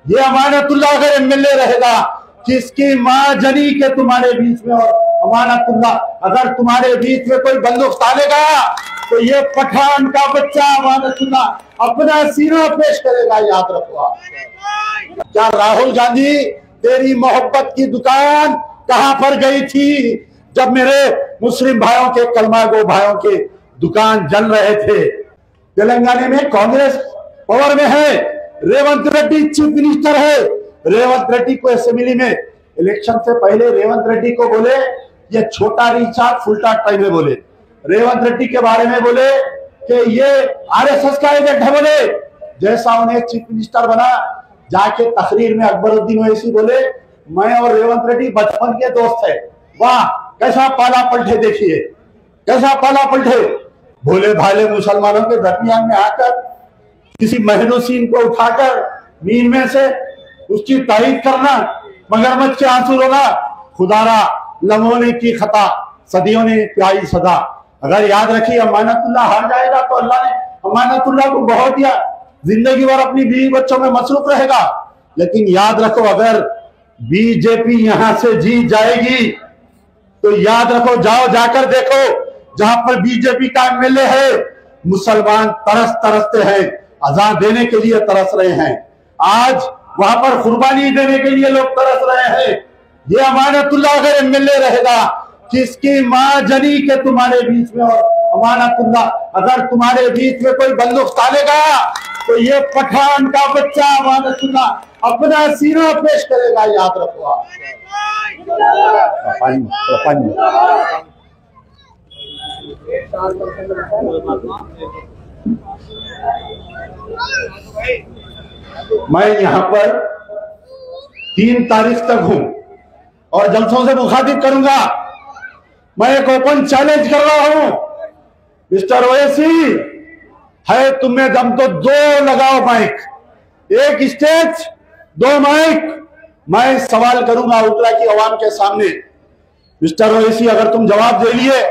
ये अमानतुल्लाह अगर एमएलए रहेगा, किसकी माँ जनी के तुम्हारे बीच में, और अमानतुल्लाह अगर तुम्हारे बीच में कोई बंदूक तानेगा तो ये पठान का बच्चा अमानतुल्लाह अपना सीना पेश करेगा, याद रखो आप। क्या राहुल गांधी तेरी मोहब्बत की दुकान कहां पर गई थी जब मेरे मुस्लिम भाइयों के, कलमा गो भाइयों के दुकान जल रहे थे? तेलंगाना में कांग्रेस पावर में है, रेवंत रेड्डी चीफ मिनिस्टर है। रेवंत रेड्डी को असेंबली में इलेक्शन से पहले रेवंत रेड्डी को बोले ये छोटा रिचार्ज फुलटा टाइम में बोले, रेवंत रेड्डी के बारे में बोले कि ये आरएसएस का एजेंट है। बोले जैसा उन्हें चीफ मिनिस्टर बना, जाके तकरीर में अकबरुद्दीन ओवैसी बोले मैं और रेवंत रेड्डी बचपन के दोस्त है। वाह, कैसा पाला पलटे, देखिए कैसा पाला पलटे। भोले भाले मुसलमानों के दरमियान में आकर किसी महनूसीन को उठाकर नींद में से उसकी तारीफ करना, मगरमच्छ के आंसू रोना, खुदारा लम्हों की खता, सदियों ने प्याई सदा। अगर याद रखिए अमानतुल्लाह हार जाएगा तो अल्लाह ने अमानतुल्लाह को बहुत दिया, जिंदगी भर अपनी बीवी बच्चों में मसरूफ रहेगा। लेकिन याद रखो अगर बीजेपी यहां से जीत जाएगी तो याद रखो, जाओ जाकर देखो जहां पर बीजेपी का एमएलए है, मुसलमान तरसते हैं, अजान देने के लिए तरस रहे हैं। आज वहां पर कुर्बानी देने के लिए लोग तरस रहे हैं। ये अमानतुल्लाह अगर एमएलए रहेगा, किसकी माँ जनी के तुम्हारे बीच में, और अमानतुल्लाह अगर तुम्हारे बीच में कोई बंदूक तानेगा तो ये पठान का बच्चा अमानतुल्लाह अपना सीना पेश करेगा, याद रखो आप। मैं यहाँ पर 3 तारीख तक हूं और जलसों से मुखातिब करूंगा। मैं एक ओपन चैलेंज कर रहा हूं, मिस्टर ओवैसी है तुम्हें दम तो 2 लगाओ माइक, एक स्टेज 2 माइक। मैं सवाल करूंगा उत्तरा की आवाम के सामने। मिस्टर ओवैसी अगर तुम जवाब दे लिए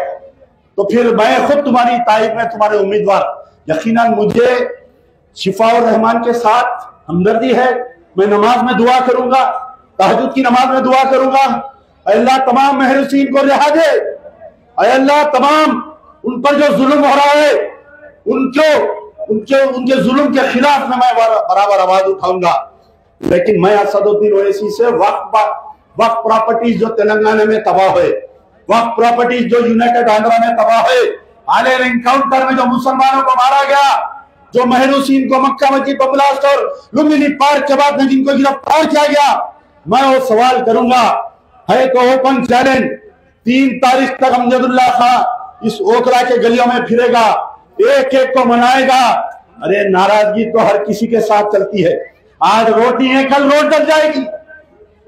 तो फिर मैं खुद तुम्हारी तारीफ में तुम्हारे उम्मीदवार। यकीनन मुझे शिफाउर रहमान के साथ हमदर्दी है, मैं नमाज में दुआ करूंगा, तहज्जुद की नमाज में दुआ करूंगा, अल्लाह तमाम महरूसीन को रिहा दे, अल्लाह तमाम उन पर जो जुल्म हो रहा है उनके जुल्म के खिलाफ में मैं बराबर आवाज उठाऊंगा। लेकिन मैं असदुद्दीन ओवैसी से वक्फ प्रॉपर्टीज जो तेलंगाना में तबाह हुए, वक्फ प्रॉपर्टीज जो यूनाइटेड आंध्रा में तबाह हुए, हाल एनकाउंटर में जो मुसलमानों को मारा गया, जो महरूसीन को मक्का मस्जिद पर ब्लास्ट और लुम्बिनी पार्क के बाद में जिनको गिरफ्तार किया गया, मैं वो सवाल करूंगा। है तो ओपन चैलेंज, 3 तारीख तक अमजदुल्लाह खां इस ओकरा के गलियों में फिरेगा, एक एक को मनाएगा। अरे नाराजगी तो हर किसी के साथ चलती है। आज रोटी है कल रोट डल जाएगी,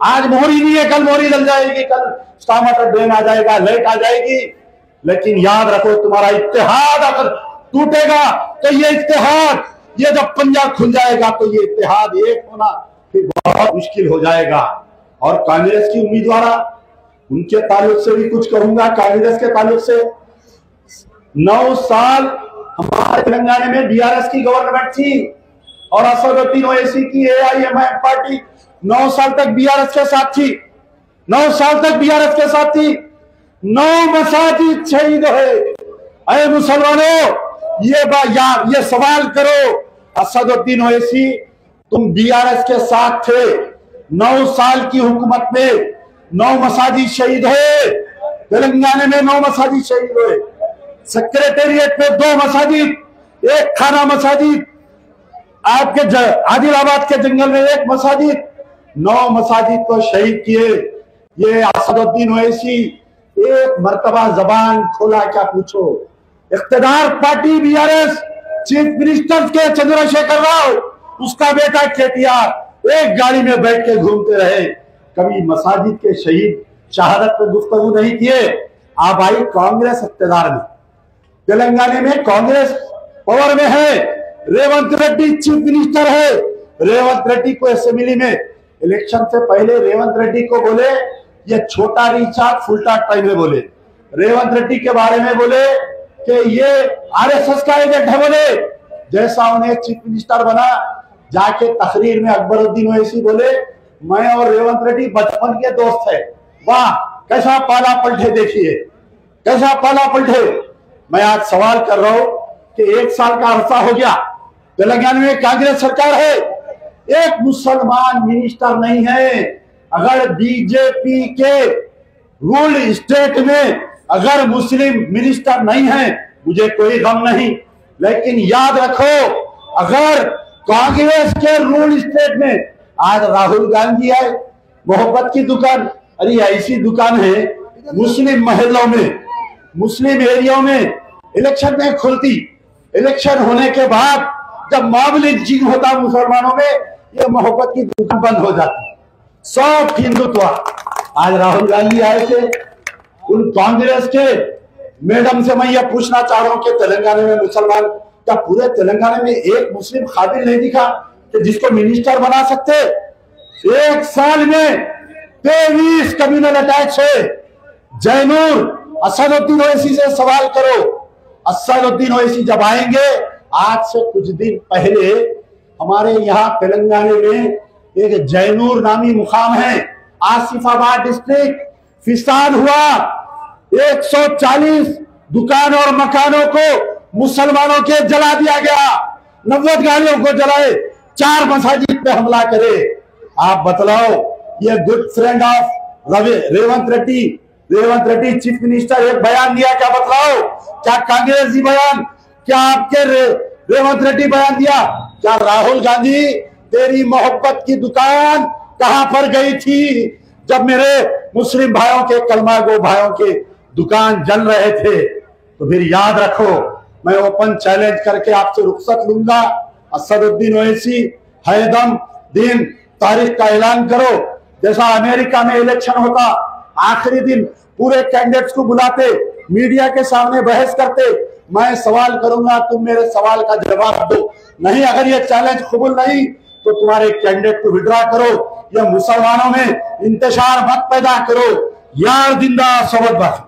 आज मोहरी नहीं है कल मोहरी डल जाएगी, कल टमाटर ड्रेन आ जाएगा, लाइट आ जाएगी। लेकिन याद रखो तुम्हारा इत्तेहाद अगर टूटेगा तो ये इत्तेहाद, ये जब पंजा खुल जाएगा तो ये इत्तेहाद एक होना फिर बहुत मुश्किल हो जाएगा। और कांग्रेस की उम्मीदवार, उनके ताल्लुक से भी कुछ कहूंगा। कांग्रेस के ताल्लुक से 9 साल हमारे तेलंगाना में बीआरएस की गवर्नमेंट थी और असदुद्दीन ओवैसी की एआईएमआईएम पार्टी 9 साल तक बीआरएस के साथ थी, 9 साल तक बीआरएस के साथ थी। 9 मसाजिद शहीद है। अरे मुसलमानों, ये सवाल करो, असदुद्दीन ओवैसी तुम बीआरएस के साथ थे, 9 साल की हुकूमत में 9 मसाजिद शहीद हुए, तेलंगाना में 9 मसाजिद शहीद हुए, सेक्रेटेरिएट में 2 मसाजिद, 1 खाना मसाजिद, आपके आदिलाबाद के जंगल में 1 मसाजिद, 9 मसाजिद को शहीद किए। ये असदुद्दीन ओवैसी एक मर्तबा जबान खोला क्या पूछो। इख्तिदार पार्टी बीआरएस, चीफ मिनिस्टर के चंद्रशेखर राव, उसका बेटा केटीआर एक गाड़ी में बैठ के घूमते रहे, कभी मसाजिद के शहीद शहादत पे गुफ्तगू नहीं किए। आप आई कांग्रेस इख्तिदार में, तेलंगाना में कांग्रेस पावर में है, रेवंत रेड्डी चीफ मिनिस्टर है। रेवंत रेड्डी को असेंबली में इलेक्शन से पहले रेवंत रेड्डी को बोले ये छोटा रिचार्ज फुलटा टाइम में बोले, रेवंत रेड्डी के बारे में बोले कि ये आरएसएस का एजेंट है। बोले जैसा उन्हें चीफ मिनिस्टर बना, जाके तकरीर में अकबरुद्दीन ओवैसी बोले मैं और रेवंत रेड्डी बचपन के दोस्त है। वाह, कैसा पाला पलटे, देखिए कैसा पाला पलटे। मैं आज सवाल कर रहा हूं कि 1 साल का अरसा हो गया, तेलंगाना में कांग्रेस सरकार है, एक मुसलमान मिनिस्टर नहीं है। अगर बीजेपी के रूल स्टेट में अगर मुस्लिम मिनिस्टर नहीं है, मुझे कोई गम नहीं, लेकिन याद रखो अगर कांग्रेस के रूल स्टेट में आज राहुल गांधी आए, मोहब्बत की दुकान, अरे ऐसी दुकान है मुस्लिम मोहल्लों में, मुस्लिम एरिया में इलेक्शन में खुलती, इलेक्शन होने के बाद जब मामूली जिंग होता मुसलमानों में, ये मोहब्बत की दुकान बंद हो जाती। सब हिंदुत्व। आज राहुल गांधी आए थे, उन कांग्रेस के मैडम से मैं ये पूछना चाह रहा हूं कि तेलंगाना में मुसलमान, क्या पूरे तेलंगाना में एक मुस्लिम काबिल नहीं दिखा कि जिसको मिनिस्टर बना सकते? 1 साल में 23 कम्युनल अटैक्स है। जैनूर असदुद्दीन ओवैसी से सवाल करो, असदुद्दीन ओवैसी जब आएंगे, आज से कुछ दिन पहले हमारे यहाँ तेलंगाना में एक जैनूर नामी मुकाम है, आसिफाबाद डिस्ट्रिक्ट, फिसान हुआ। 140 दुकान और मकानों को मुसलमानों के जला दिया गया, 90 गाड़ियों को जलाए, 4 मसाजिद पे हमला करे। आप बतलाओ, ये good friend of Revanth Reddy chief minister एक बयान दिया, क्या बतलाओ? क्या कांग्रेस जी बयान, क्या आपके रेवंत रेड्डी बयान दिया? क्या राहुल गांधी तेरी मोहब्बत की दुकान कहां पर गई थी जब मेरे मुस्लिम भाइयों के, कलमा गो भाइयों के दुकान जल रहे थे? तो फिर याद रखो, मैं ओपन चैलेंज करके आपसे रुखसत लूंगा। असदुद्दीन ओवैसी हैदम दिन तारीख का ऐलान करो, जैसा अमेरिका में इलेक्शन होता, आखिरी दिन पूरे कैंडिडेट्स को बुलाते, मीडिया के सामने बहस करते, मैं सवाल करूंगा, तुम मेरे सवाल का जवाब दो। नहीं, अगर ये चैलेंज कबूल नहीं तो तुम्हारे कैंडिडेट को विड्रॉ करो, या मुसलमानों में इंतशार मत पैदा करो। यार जिंदा सबक।